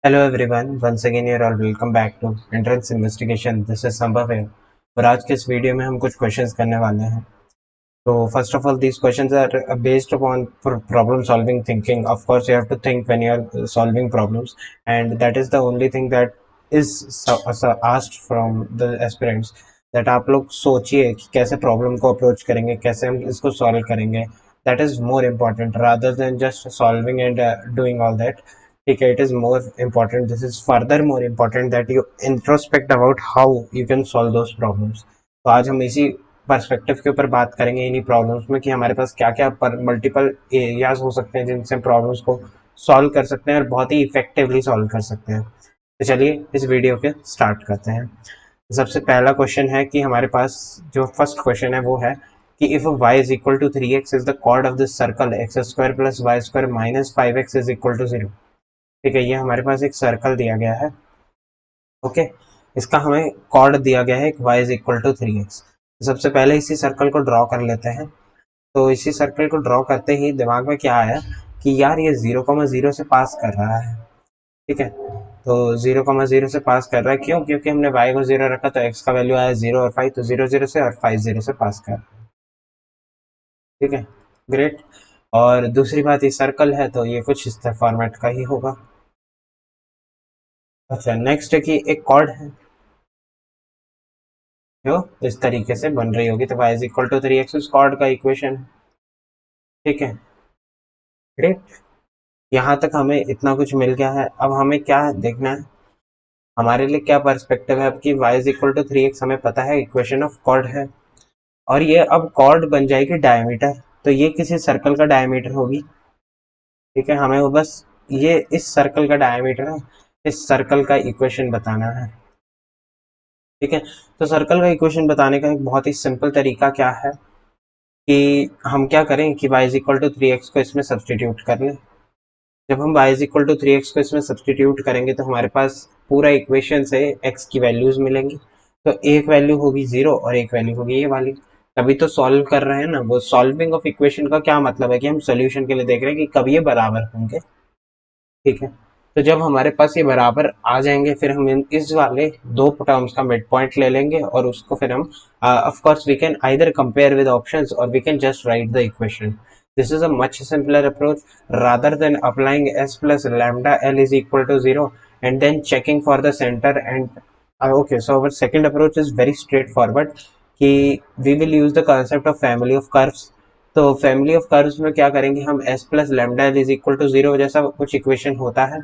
Hello everyone, once again you're all welcome back to entrance investigation. This is Sambhav है और आज के इस वीडियो में हम कुछ क्वेश्चंस करने वाले हैं। तो first of all these questions are based upon problem solving thinking. Of course you have to think when you are solving problems and that is the only thing that is asked from the aspirants. That आप लोग सोचिए कि कैसे problem को approach करेंगे, कैसे हम इसको सॉल्व करेंगे। That is more important rather than just solving and doing all that. ठीक है, it is more important, this is further more important that you introspect about how you can solve those problems. तो आज हम इसी perspective के ऊपर बात करेंगे इन्हीं प्रॉब्लम्स में कि हमारे पास क्या क्या मल्टीपल एरियाज हो सकते हैं जिनसे प्रॉब्लम्स को सॉल्व कर सकते हैं और बहुत ही इफेक्टिवली सॉल्व कर सकते हैं। तो चलिए इस वीडियो के स्टार्ट करते हैं। सबसे पहला क्वेश्चन है कि हमारे पास जो फर्स्ट क्वेश्चन है वो है कि if y is equal to 3x is the chord of this circle x square plus y square minus 5x is equal to 0। ठीक है, ये हमारे पास एक सर्कल दिया गया है। ओके, इसका हमें कॉर्ड दिया गया है y is equal to 3x। सबसे पहले इसी सर्कल को ड्रॉ कर लेते हैं। तो इसी सर्कल को ड्रॉ करते ही दिमाग में क्या आया कि यार ये 0,0 से पास कर रहा है। ठीक है, तो 0,0 से पास कर रहा है, क्यों? क्योंकि हमने y को 0 रखा तो x का वैल्यू आया 0 और 5, तो 0 0 से और 5 0 से पास कर। ठीक है, ग्रेट। और दूसरी बात, ये सर्कल है तो ये कुछ इस फॉर्मेट का ही होगा। अच्छा, नेक्स्ट है कि एक कॉर्ड है जो इस तरीके से बन रही होगी, तो y is equal to 3x उस कॉर्ड का इक्वेशन है। ठीक है, ग्रेट। यहाँ तक हमें इतना कुछ मिल गया है। अब हमें क्या देखना है, हमारे लिए क्या पर्सपेक्टिव है अब कि y is equal to 3x हमें पता है इक्वेशन ऑफ कॉर्ड है, और ये अब कॉर्ड बन जाएगी डायमीटर। तो ये किसी सर्कल का डायमीटर होगी। ठीक है, हमें वो बस ये इस सर्कल का डायमीटर है, इस सर्कल का इक्वेशन बताना है। ठीक है, तो सर्कल का इक्वेशन बताने का एक बहुत ही सिंपल तरीका क्या है कि हम क्या करें कि y is equal to 3x को इसमें सब्सटीट्यूट कर लें। जब हम y is equal to 3x को इसमें सब्सटीट्यूट करेंगे तो हमारे पास पूरा इक्वेशन से x की वैल्यूज मिलेंगी। तो एक वैल्यू होगी 0 और एक वैल्यू होगी ये वाली। तभी तो सॉल्व कर रहे हैं ना। वो सॉल्विंग ऑफ इक्वेशन का क्या मतलब है कि हम सोल्यूशन के लिए देख रहे हैं कि कब ये बराबर होंगे। ठीक है, तो जब हमारे पास ये बराबर आ जाएंगे फिर हम इस वाले दो टर्म्स का मिड पॉइंट ले लेंगे और उसको फिर हम of course we can either compare with options और we can just write the equation. This is a much simpler approach rather than applying s plus lambda l is equal to 0 and then checking for the center and okay, so our second approach is very straightforward कि we will use the concept of family of curves। तो family of curves में क्या करेंगे, हम s plus lambda L is equal to 0 जैसा कुछ equation होता है।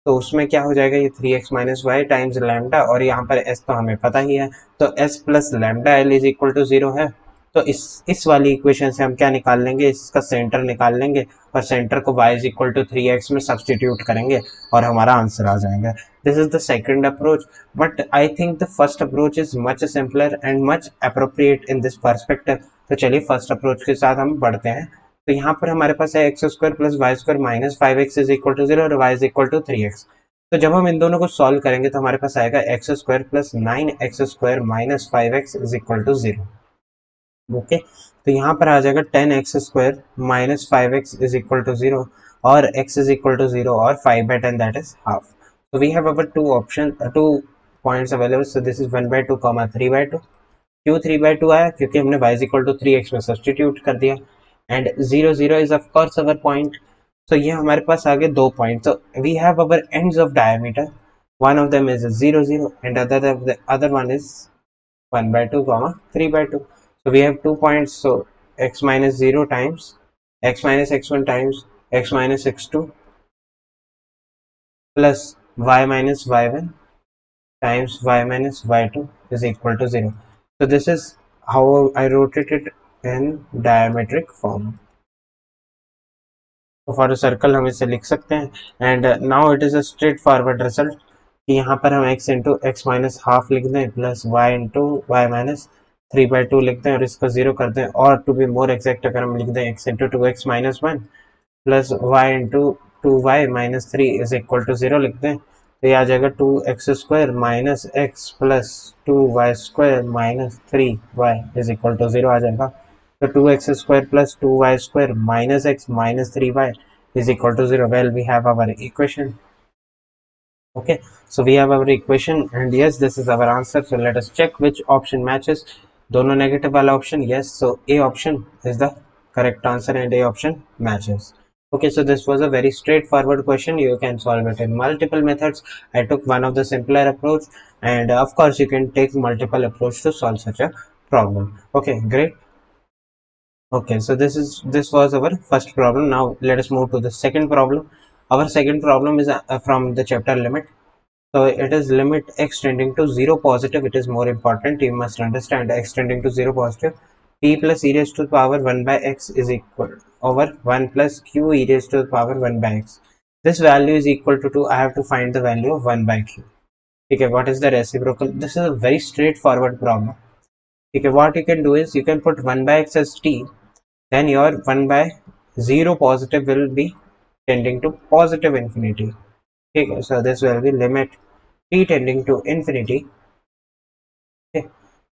तो उसमें क्या हो जाएगा, ये 3x minus Y times lambda, और यहाँ पर s तो हमें पता ही है, तो s plus lambda L is equal to 0 है। तो इस वाली इक्वेशन से हम क्या निकाल लेंगे, इसका सेंटर निकाल लेंगे और सेंटर को y is equal to 3x में सब्सटीट्यूट करेंगे और हमारा आंसर आ जाएगा। This is the second approach, but I think the first approach is much simpler and much appropriate in this perspective. तो चलिए फर्स्ट अप्रोच के साथ हम बढ़ते हैं। तो यहाँ पर हमारे पास है x square plus y square minus 5x is equal to 0 और y is equal to 3x। तो जब हम इन दोनों को सॉल्व करेंगे तो हमारे पास आएगा x square plus 9x square minus 5x is equal to 0। Okay, तो यहाँ पर आ जाएगा 10x square minus 5x is equal to 0 और x इज इक्वल टू 0 और 5/10 दैट इज हाफ। तो we have our two option, two points available. So this is 1/2 comma 3/2। क्यों 3/2 आया? क्योंकि हमने y is equal to 3x में substitute कर दिया and 0 0 is of course our point. तो ये हमारे पास आ गए दो पॉइंट। तो we have our ends of diameter, one of them is 0 0 and other one is 1/2 comma 3/2। so we have 2 points, so x minus 0 times x minus x1 times x minus x2 plus y minus y1 times y minus y2 is equal to 0। so this is how I wrote it in diametric form। तो for a circle हम इसे लिख सकते हैं and now it is a straight forward result कि यहाँ पर हम x into x minus half लिख दें plus y into y minus 3/2 लिख दें और इसको 0 कर दें, और टू बी मोर एक्जैक्ट अगर हम लिख दें x into 2x minus 1 plus y into 2y minus 3 is equal to 0 लिख दें, तो ये आ जाएगा 2x square minus x plus 2y square minus 3y is equal to 0 आ जाएगा। तो 2x square plus 2y square minus x minus 3y is equal to 0। Well, we have our equation। Okay, so we have our equation and yes, this is our answer. So let us check which option matches. दोनों negative वाला option, yes, so A option is the correct answer and A option matches. Okay, so this was a very straightforward question. You can solve it in multiple methods. I took one of the simpler approach, and of course you can take multiple approach to solve such a problem. Okay, great. Okay, so this was our first problem. Now let us move to the second problem. Our second problem is from the chapter limit. So it is limit x tending to 0 positive. It is more important. You must understand x tending to 0 positive. P plus e raised to the power 1 by x is equal over 1 plus q e raised to the power 1 by x. This value is equal to 2. I have to find the value of 1 by q. Okay, what is the reciprocal? This is a very straightforward problem. Okay, what you can do is you can put 1 by x as t, then your 1 by 0 positive will be tending to positive infinity. Okay, so this will be limit t tending to infinity. Okay,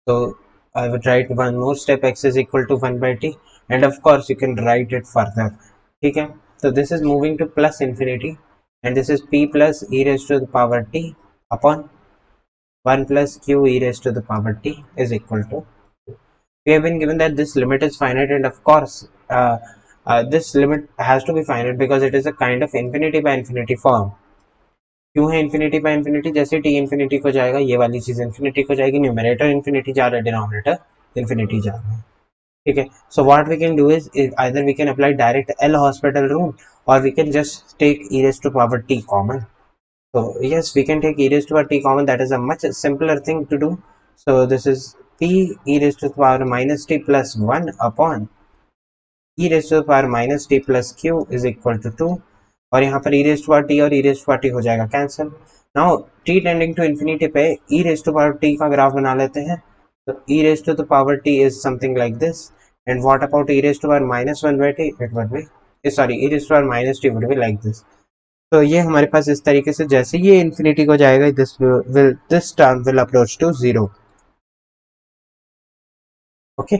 so I would write one more step, x is equal to 1 by t, and of course you can write it further. Okay, so this is moving to plus infinity, and this is p plus e raised to the power t upon 1 plus q e raised to the power t is equal to. We have been given that this limit is finite, and of course this limit has to be finite because it is a kind of infinity by infinity form. क्यों है infinity by infinity? जैसे T infinity को जाएगा ये वाली चीज infinity को जाएगी, न्यूमरेटर इन्फिनिटी जा रहा है, डिनोमिनेटर इन्फिनिटी जा रहा है. ठीक है, so what we can do is either we can apply direct L'Hospital rule और we can just take e raised to power t common. So yes, we can take e raised to power t common. That is a much simpler thing to do. So this is p e raised to the power minus t plus 1 upon e raised to the power minus t plus q is equal to 2. और यहाँ पर e raised to power t और e raised to power t हो जाएगा cancel. Now t tending to infinity पे e raised to power t का graph बना लेते हैं. तो e raised to the power t is something like this, and what about e raised to power minus 1 by t? It would be sorry, e raised to power minus t would be like this. तो ये हमारे पास इस तरीके से जैसे ये infinity को जाएगा this term will approach to 0. Okay,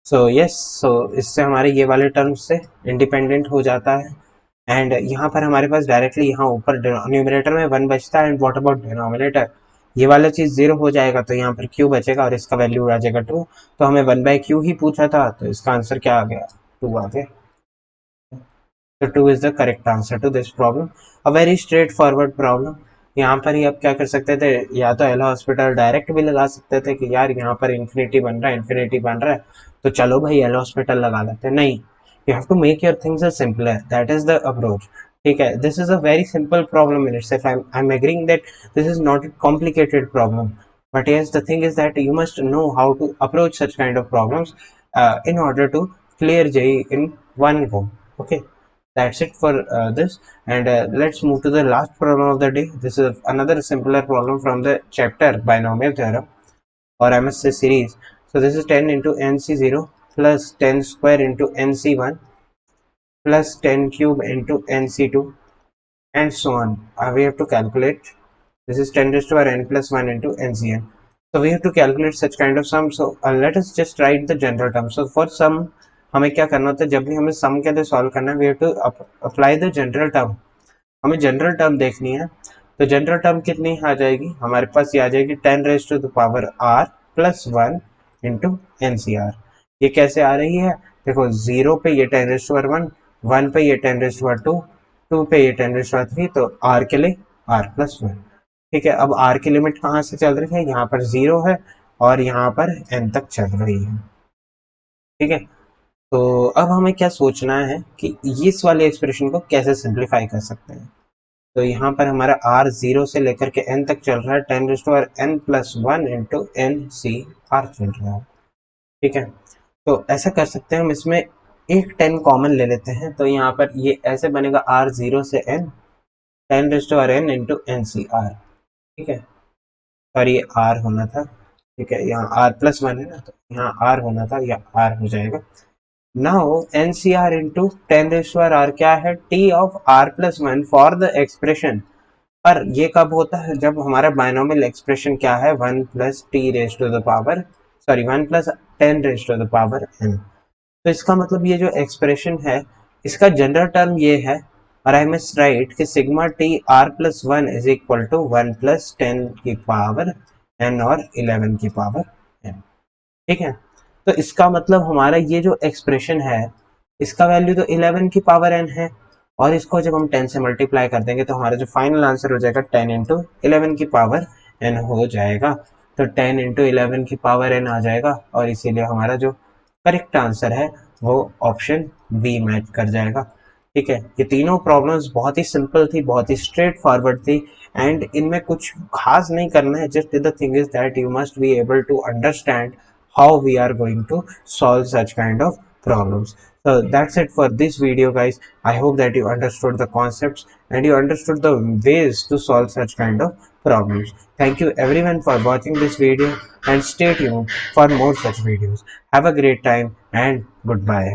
so yes, so इससे हमारे ये वाले टर्म से इंडिपेंडेंट हो जाता है. एंड यहाँ पर हमारे पास डायरेक्टली यहाँ ऊपर न्यूमरेटर में 1 बचता है. And what about denominator? ये वाला चीज 0 हो जाएगा तो यहाँ पर q बचेगा और इसका वैल्यू आ जाएगा 2. तो हमें 1 बाय q ही पूछा था, तो इसका आंसर क्या आ गया? 2 आ गया. तो 2 is the correct answer to this problem. A very straight forward problem. यहाँ पर ही आप क्या कर सकते थे, या तो एल हॉस्पिटल डायरेक्ट भी लगा सकते थे कि यार यहाँ पर इन्फिनिटी बन रहा है, इन्फिनिटी बन रहा है, तो चलो भाई एल हॉस्पिटल लगा लेते हैं. नहीं, you have to make your things simpler. That is the approach. ठीक है, this is a very simple problem in itself. I'm agreeing that this is not a complicated problem, but yes, the thing is that you must know how to approach such kind of problems in order to clear JEE in one go. Okay, that's it for this, and let's move to the last problem of the day. This is another simpler problem from the chapter binomial theorem or MSC series. So this is 10 into nc0 plus 10 square into nc1 plus 10 cube into nc2 and so on. We have to calculate. This is 10 raised to power n plus 1 into ncn. So we have to calculate such kind of sum. So let us just write the general term. So for sum हमें क्या करना होता है, जब भी हमें सम के लिए सॉल्व करना है, we have to apply the general term. हमें जनरल टर्म देखनी है. तो जनरल टर्म कितनी आ जाएगी हमारे पास? ये आ जाएगी 10 raise to the power r plus 1 into n C r. ये कैसे आ रही है? देखो, 0 पे ये 10 रेज टू पावर 1, 1 पे ये 10 रेज टू पावर 2, 2 पे ये 10 रेज टू पावर 3, तो r के लिए r प्लस 1. ठीक है, अब r की लिमिट कहाँ से चल रही है? यहाँ पर 0 है और यहाँ पर n तक चल रही है. ठीक है, तो अब हमें क्या सोचना है कि इस वाले एक्सप्रेशन को कैसे सिंप्लीफाई कर सकते हैं. तो यहाँ पर हमारा r 0 से लेकर के n तक चल रहा है, 10 raise to power n plus 1 into n C r चल रहा है. ठीक है, तो ऐसा कर सकते हैं हम, इसमें एक 10 कॉमन ले लेते हैं. तो यहाँ पर ये ऐसे बनेगा r 0 से n 10 raise to power n into n C r. ठीक है, और ये r होना था. ठीक है, यहाँ r प्लस 1 है ना, तो यहाँ r होना था, या r हो जाएगा. Now NCR into 10 raised to power r क्या है? T of r plus 1 for the expression. पर ये कब होता है? जब हमारा बायनोमियल एक्सप्रेशन क्या है? 1 plus t raised to the power 1 plus 10 raised to the power n. तो इसका मतलब ये जो एक्सप्रेशन है, इसका जनरल टर्म ये है और आई मस्ट राइट कि sigma T r plus 1 is equal to 1 plus 10 की पावर n और 11 की पावर n। ठीक है, तो इसका मतलब हमारा ये जो एक्सप्रेशन है इसका वैल्यू तो 11 की पावर n है, और इसको जब हम 10 से मल्टीप्लाई कर देंगे तो हमारा जो फाइनल आंसर हो जाएगा 10 इंटू 11 की पावर n हो जाएगा। तो 10 इंटू 11 की पावर n आ जाएगा, और इसीलिए हमारा जो करेक्ट आंसर है वो ऑप्शन बी मैच कर जाएगा। ठीक है, ये तीनों प्रॉब्लम्स बहुत ही सिंपल थी, बहुत ही स्ट्रेट फॉरवर्ड थी, एंड इनमें कुछ खास नहीं करना है। Just the thing is that you must be able to understand how we are going to solve such kind of problems. So that's it for this video, guys. I hope that you understood the concepts and you understood the ways to solve such kind of problems. Thank you everyone for watching this video, and stay tuned for more such videos. Have a great time and goodbye.